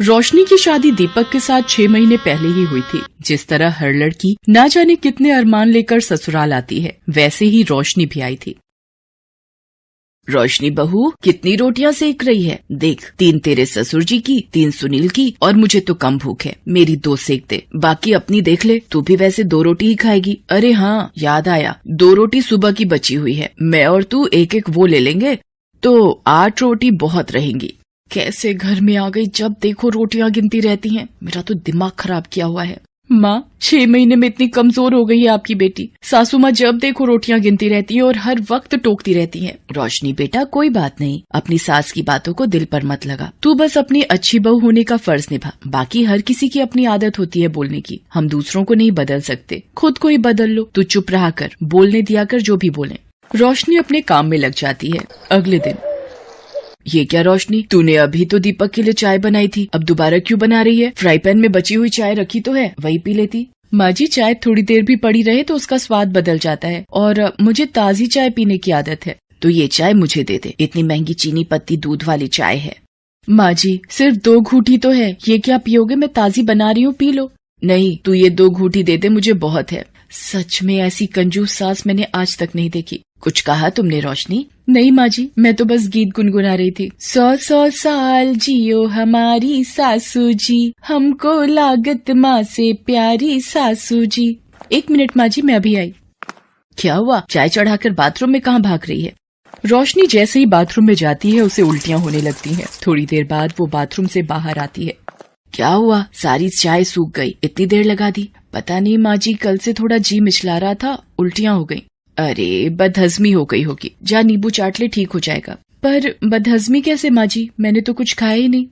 रोशनी की शादी दीपक के साथ 6 महीने पहले ही हुई थी। जिस तरह हर लड़की ना जाने कितने अरमान लेकर ससुराल आती है, वैसे ही रोशनी भी आई थी। रोशनी बहू, कितनी रोटियां सेक रही है? देख, 3 तेरे ससुर जी की, 3 सुनील की, और मुझे तो कम भूख है। मेरी 2 सेक दे, बाकी अपनी देख ले। तू भी वैसे 2 रोटी ही खाएगी। अरे हाँ, याद आया, 2 रोटी सुबह की बची हुई है। मैं और तू एक एक वो ले लेंगे तो 8 रोटी बहुत रहेंगी। कैसे घर में आ गई, जब देखो रोटियां गिनती रहती हैं। मेरा तो दिमाग खराब किया हुआ है। माँ, 6 महीने में इतनी कमजोर हो गई है आपकी बेटी। सासू माँ जब देखो रोटियां गिनती रहती हैं और हर वक्त टोकती रहती हैं। रोशनी बेटा, कोई बात नहीं, अपनी सास की बातों को दिल पर मत लगा। तू बस अपनी अच्छी बहू होने का फर्ज निभा। बाकी हर किसी की अपनी आदत होती है बोलने की। हम दूसरों को नहीं बदल सकते, खुद को ही बदल लो। तू चुप रहा कर, बोलने दिया कर जो भी बोले। रोशनी अपने काम में लग जाती है। अगले दिन, ये क्या रोशनी, तूने अभी तो दीपक के लिए चाय बनाई थी, अब दोबारा क्यों बना रही है? फ्राई पैन में बची हुई चाय रखी तो है, वही पी लेती। माँ जी, चाय थोड़ी देर भी पड़ी रहे तो उसका स्वाद बदल जाता है, और मुझे ताजी चाय पीने की आदत है। तो ये चाय मुझे दे दे, इतनी महंगी चीनी पत्ती दूध वाली चाय है। माँ जी, सिर्फ 2 घूंटी तो है, ये क्या पियोगे? मैं ताजी बना रही हूँ, पी लो। नहीं, तू ये 2 घूंटी दे दे, मुझे बहुत है। सच में ऐसी कंजूस सास मैंने आज तक नहीं देखी। कुछ कहा तुमने रोशनी? नहीं माँ जी, मैं तो बस गीत गुनगुना रही थी। 100 साल जियो हमारी सासू जी, हमको लागत माँ से प्यारी सासू जी। 1 मिनट माँ जी, मैं अभी आई। क्या हुआ? चाय चढ़ाकर बाथरूम में कहाँ भाग रही है? रोशनी जैसे ही बाथरूम में जाती है, उसे उल्टियाँ होने लगती हैं। थोड़ी देर बाद वो बाथरूम से बाहर आती है। क्या हुआ? सारी चाय सूख गई, इतनी देर लगा दी। पता नहीं माँ जी, कल से थोड़ा जी मिचला रहा था, उल्टियाँ हो गई। अरे, बदहजमी हो गई होगी, जा नींबू चाट ले, ठीक हो जाएगा। पर बदहजमी कैसे माँ जी, मैंने तो कुछ खाया ही नहीं।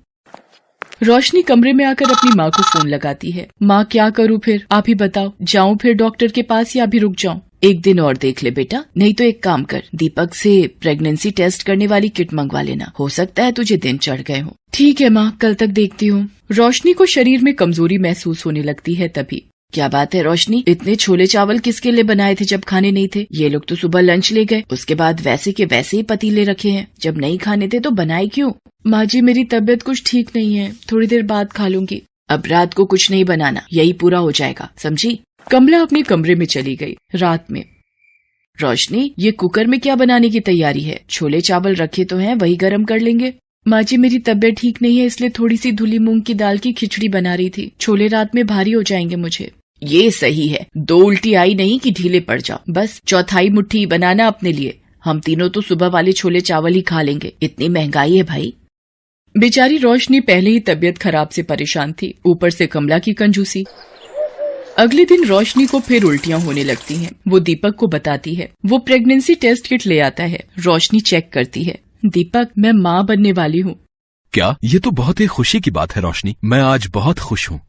रोशनी कमरे में आकर अपनी माँ को फोन लगाती है। माँ, क्या करूँ फिर, आप ही बताओ, जाऊँ फिर डॉक्टर के पास या अभी रुक जाऊँ? 1 दिन और देख ले बेटा, नहीं तो एक काम कर, दीपक से प्रेगनेंसी टेस्ट करने वाली किट मंगवा लेना, हो सकता है तुझे दिन चढ़ गए हो। ठीक है माँ, कल तक देखती हूँ। रोशनी को शरीर में कमजोरी महसूस होने लगती है। तभी, क्या बात है रोशनी, इतने छोले चावल किसके लिए बनाए थे जब खाने नहीं थे? ये लोग तो सुबह लंच ले गए, उसके बाद वैसे के वैसे ही पतीले रखे हैं। जब नहीं खाने थे तो बनाए क्यों? माँ जी, मेरी तबीयत कुछ ठीक नहीं है, थोड़ी देर बाद खा लूंगी। अब रात को कुछ नहीं बनाना, यही पूरा हो जाएगा, समझी? कमला अपने कमरे में चली गई। रात में, रोशनी, ये कुकर में क्या बनाने की तैयारी है? छोले चावल रखे तो हैं, वही गर्म कर लेंगे। माँ जी, मेरी तबीयत ठीक नहीं है, इसलिए थोड़ी सी धुली मूंग की दाल की खिचड़ी बना रही थी। छोले रात में भारी हो जाएंगे मुझे। ये सही है, 2 उल्टी आई नहीं कि ढीले पड़ जाओ, बस चौथाई मुट्ठी बनाना अपने लिए। हम तीनों तो सुबह वाले छोले चावल ही खा लेंगे, इतनी महंगाई है भाई। बेचारी रोशनी पहले ही तबीयत खराब से परेशान थी, ऊपर से कमला की कंजूसी। अगले दिन रोशनी को फिर उल्टियाँ होने लगती हैं। वो दीपक को बताती है। वो प्रेगनेंसी टेस्ट किट ले आता है। रोशनी चेक करती है। दीपक, मैं माँ बनने वाली हूँ। क्या? ये तो बहुत ही खुशी की बात है रोशनी, मैं आज बहुत खुश हूँ।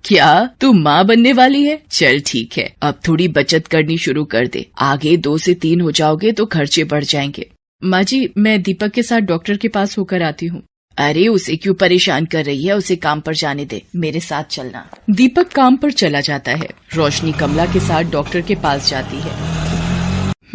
क्या तू माँ बनने वाली है? चल ठीक है, अब थोड़ी बचत करनी शुरू कर दे, आगे 2 से 3 हो जाओगे तो खर्चे बढ़ जाएंगे। माँ जी, मैं दीपक के साथ डॉक्टर के पास होकर आती हूँ। अरे, उसे क्यों परेशान कर रही है, उसे काम पर जाने दे, मेरे साथ चलना। दीपक काम पर चला जाता है। रोशनी कमला के साथ डॉक्टर के पास जाती है।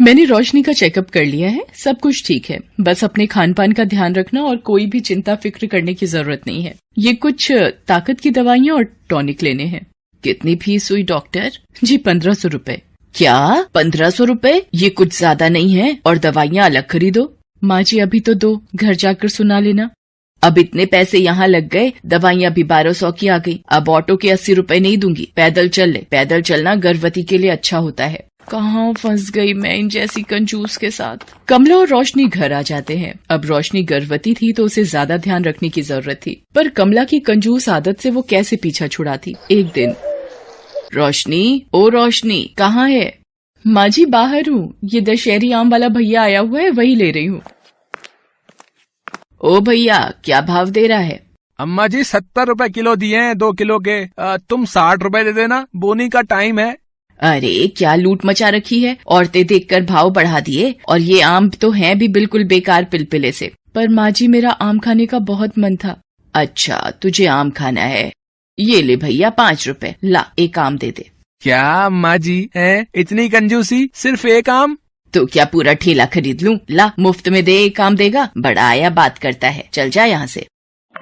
मैंने रोशनी का चेकअप कर लिया है, सब कुछ ठीक है, बस अपने खान पान का ध्यान रखना और कोई भी चिंता फिक्र करने की जरूरत नहीं है। ये कुछ ताकत की दवाइयाँ और टॉनिक लेने हैं। कितनी फीस हुई डॉक्टर? जी 1500 रुपए। क्या 1500 रुपए? ये कुछ ज्यादा नहीं है, और दवाइयाँ अलग खरीदो। माँ जी, अभी तो दो, घर जाकर सुना लेना। अब इतने पैसे यहाँ लग गए, दवाइयाँ भी 1200 की आ गई। अब ऑटो के 80 रुपए नहीं दूंगी, पैदल चल ले। पैदल चलना गर्भवती के लिए अच्छा होता है। कहाँ फंस गई मैं इन जैसी कंजूस के साथ। कमला और रोशनी घर आ जाते हैं। अब रोशनी गर्भवती थी तो उसे ज्यादा ध्यान रखने की जरूरत थी, पर कमला की कंजूस आदत से वो कैसे पीछा छुड़ाती। एक दिन, रोशनी, ओ रोशनी, कहाँ है? माँ जी, बाहर हूँ, ये दशहरी आम वाला भैया आया हुआ है, वही ले रही हूँ। ओ भैया, क्या भाव दे रहा है? अम्मा जी 70 रुपए किलो दिए हैं 2 किलो के, तुम 60 रुपए दे देना, बोनी का टाइम है। अरे, क्या लूट मचा रखी है, औरतें देखकर भाव बढ़ा दिए, और ये आम तो हैं भी बिल्कुल बेकार पिलपिले से। पर माँ जी, मेरा आम खाने का बहुत मन था। अच्छा, तुझे आम खाना है, ये ले भैया 5 रुपए, ला एक आम दे दे। क्या अम्मा जी है, इतनी कंजूसी, सिर्फ एक आम? तो क्या पूरा ठेला खरीद लूं? ला, मुफ्त में दे, काम देगा, बड़ा आया बात करता है, चल जा यहाँ से।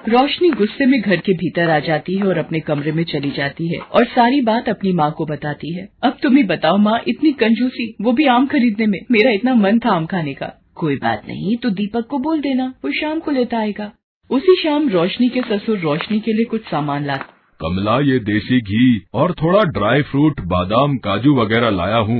रोशनी गुस्से में घर के भीतर आ जाती है और अपने कमरे में चली जाती है और सारी बात अपनी माँ को बताती है। अब तुम ही बताओ माँ, इतनी कंजूसी, वो भी आम खरीदने में। मेरा इतना मन था आम खाने का। कोई बात नहीं, तो दीपक को बोल देना, वो शाम को लेता आएगा। उसी शाम रोशनी के ससुर रोशनी के लिए कुछ सामान ला। कमला, ये देसी घी और थोड़ा ड्राई फ्रूट, बादाम, काजू वगैरह लाया हूँ।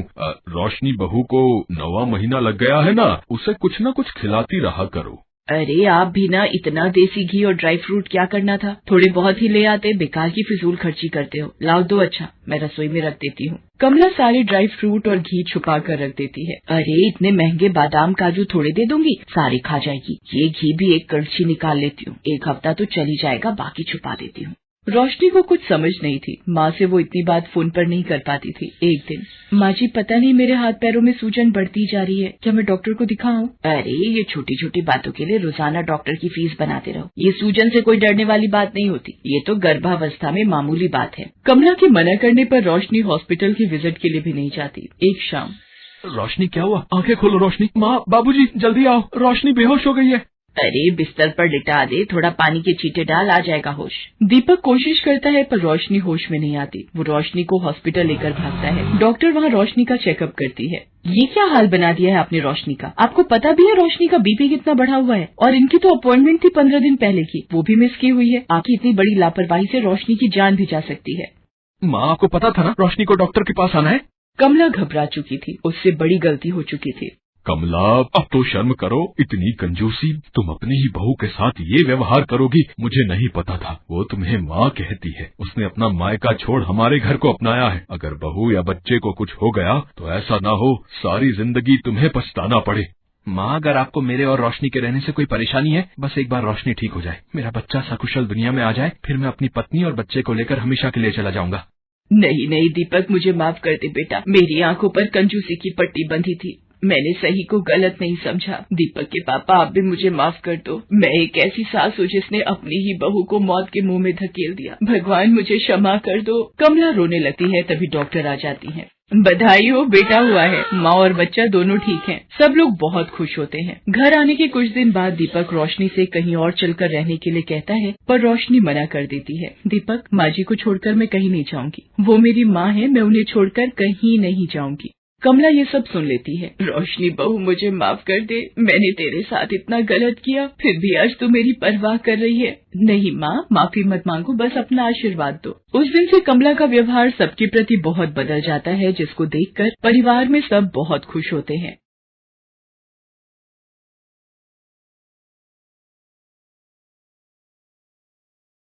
रोशनी बहू को 9वां महीना लग गया है ना, उसे कुछ न कुछ खिलाती रहा करो। अरे आप भी ना, इतना देसी घी और ड्राई फ्रूट क्या करना था, थोड़े बहुत ही ले आते, बेकार की फिजूल खर्ची करते हो। लाओ दो, अच्छा मैं रसोई में रख देती हूँ। कमला सारे ड्राई फ्रूट और घी छुपा कर रख देती है। अरे इतने महंगे बादाम काजू थोड़े दे दूंगी, सारे खा जाएगी। ये घी भी एक कड़छी निकाल लेती हूँ, एक हफ्ता तो चल ही जाएगा, बाकी छुपा देती हूँ। रोशनी को कुछ समझ नहीं थी, माँ से वो इतनी बात फोन पर नहीं कर पाती थी। एक दिन, माँ जी पता नहीं मेरे हाथ पैरों में सूजन बढ़ती जा रही है, क्या मैं डॉक्टर को दिखाऊं? अरे ये छोटी छोटी बातों के लिए रोजाना डॉक्टर की फीस बनाते रहो। ये सूजन से कोई डरने वाली बात नहीं होती, ये तो गर्भावस्था में मामूली बात है। कमला के मना करने पर रोशनी हॉस्पिटल की विजिट के लिए भी नहीं जाती। एक शाम, रोशनी क्या हुआ? आंखें खोलो रोशनी। माँ, बाबूजी जल्दी आओ, रोशनी बेहोश हो गई है। अरे बिस्तर पर लिटा दे, थोड़ा पानी के छींटे डाल, आ जाएगा होश। दीपक कोशिश करता है पर रोशनी होश में नहीं आती। वो रोशनी को हॉस्पिटल लेकर भागता है। डॉक्टर वहाँ रोशनी का चेकअप करती है। ये क्या हाल बना दिया है आपने रोशनी का? आपको पता भी है रोशनी का बीपी कितना बढ़ा हुआ है? और इनकी तो अपॉइंटमेंट थी 15 दिन पहले की, वो भी मिस की हुई है। आपकी इतनी बड़ी लापरवाही से रोशनी की जान भी जा सकती है। माँ, आपको पता था ना रोशनी को डॉक्टर के पास आना है? कमला घबरा चुकी थी, उससे बड़ी गलती हो चुकी थी। कमला, अब तो शर्म करो, इतनी कंजूसी, तुम अपनी ही बहू के साथ ये व्यवहार करोगी? मुझे नहीं पता था, वो तुम्हें माँ कहती है। उसने अपना मायका छोड़ हमारे घर को अपनाया है। अगर बहू या बच्चे को कुछ हो गया तो ऐसा ना हो सारी जिंदगी तुम्हें पछताना पड़े। माँ, अगर आपको मेरे और रोशनी के रहने से कोई परेशानी है, बस एक बार रोशनी ठीक हो जाए, मेरा बच्चा सकुशल दुनिया में आ जाए, फिर मैं अपनी पत्नी और बच्चे को लेकर हमेशा के लिए चला जाऊंगा। नहीं नहीं दीपक, मुझे माफ कर दे बेटा, मेरी आंखों पर कंजूसी की पट्टी बंधी थी, मैंने सही को गलत नहीं समझा। दीपक के पापा, आप भी मुझे माफ कर दो। मैं एक ऐसी सास हूँ जिसने अपनी ही बहू को मौत के मुंह में धकेल दिया। भगवान मुझे क्षमा कर दो। कमला रोने लगती है, तभी डॉक्टर आ जाती हैं। बधाई हो, बेटा हुआ है। माँ और बच्चा दोनों ठीक हैं। सब लोग बहुत खुश होते हैं। घर आने के कुछ दिन बाद दीपक रोशनी से कहीं और चलकर रहने के लिए कहता है, पर रोशनी मना कर देती है। दीपक, माँ जी को छोड़कर मैं कहीं नहीं जाऊंगी, वो मेरी माँ है, मैं उन्हें छोड़कर कहीं नहीं जाऊंगी। कमला ये सब सुन लेती है। रोशनी बहू, मुझे माफ कर दे, मैंने तेरे साथ इतना गलत किया, फिर भी आज तू मेरी परवाह कर रही है। नहीं माँ, माफी मत मांगो, बस अपना आशीर्वाद दो। उस दिन से कमला का व्यवहार सबके प्रति बहुत बदल जाता है, जिसको देखकर परिवार में सब बहुत खुश होते हैं।